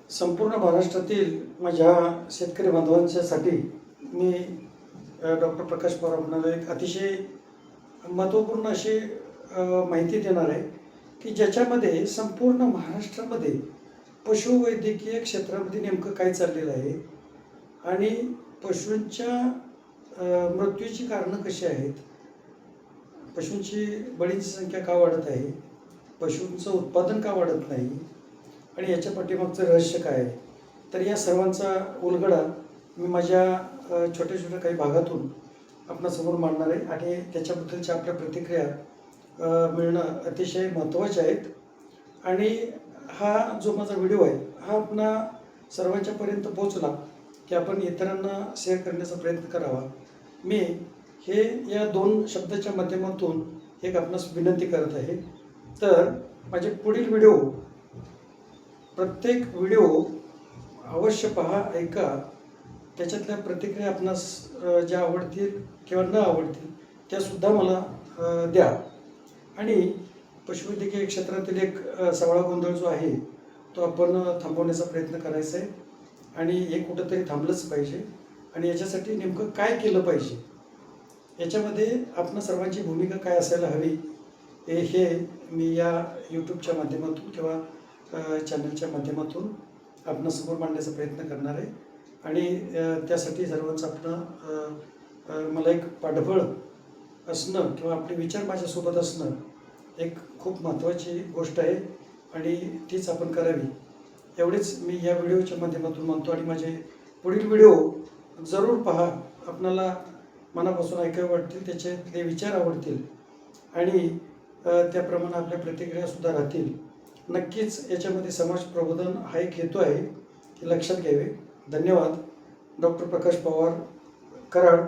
संपूर्ण महाराष्ट्रातील माझ्या शेतकरी बांधवांच्यासाठी मी डॉक्टर प्रकाश पवार आपणाला एक अतिशय महत्त्वपूर्ण अशी माहिती देणार आहे की ज्याच्यामध्ये संपूर्ण महाराष्ट्रामध्ये पशुवैद्यकीय क्षेत्रामध्ये नेमकं काय चाललेलं आहे आणि पशूंच्या मृत्यूची कारणं कशी आहेत, पशूंची बळींची संख्या का वाढत आहे, पशूंचं उत्पादन का वाढत नाही आणि याच्या पाठीमागचं रहस्य काय आहे. तर या सर्वांचा उलगडा मी माझ्या छोट्या छोट्या काही भागातून आपणासमोर मांडणार आहे आणि त्याच्याबद्दलच्या आपल्या प्रतिक्रिया मिळणं अतिशय महत्त्वाचे आहेत. आणि हा जो माझा व्हिडिओ आहे हा आपणा सर्वांच्यापर्यंत पोचला की आपण इतरांना शेअर करण्याचा प्रयत्न करावा. मी हे या 2 शब्दाच्या माध्यमातून एक आपणास विनंती करत आहे. तर माझे पुढील व्हिडिओ, प्रत्येक व्हिडिओ अवश्य पहा, ऐका. त्याच्यातल्या प्रतिक्रिया आपणास ज्या आवडतील किंवा न आवडतील त्यासुद्धा मला द्या. आणि पशुवैद्यकीय क्षेत्रातील एक सावळा गोंधळ जो आहे तो आपण थांबवण्याचा प्रयत्न करायचा आहे आणि हे कुठंतरी थांबलंच पाहिजे. आणि याच्यासाठी नेमकं काय केलं पाहिजे, याच्यामध्ये आपणा सर्वांची भूमिका काय असायला हवी हे मी या यूट्यूबच्या माध्यमातून किंवा चॅनलच्या माध्यमातून आपणासमोर मांडण्याचा प्रयत्न करणार आहे. आणि त्यासाठी सर्वांचं आपलं मला एक पाठबळ असणं किंवा आपले विचार माझ्यासोबत असणं एक खूप महत्त्वाची गोष्ट आहे आणि तीच आपण करावी एवढेच मी या व्हिडिओच्या माध्यमातून म्हणतो. आणि माझे पुढील व्हिडिओ जरूर पहा, आपणाला मनापासून ऐकावे वाटतील, त्याच्यातले विचार आवडतील आणि त्याप्रमाणे आपल्या प्रतिक्रियासुद्धा राहतील. नक्कीच याच्यामध्ये समाज प्रबोधन हा एक हेतू आहे, हे लक्षात घ्यावे. धन्यवाद. डॉक्टर प्रकाश पवार, कराड.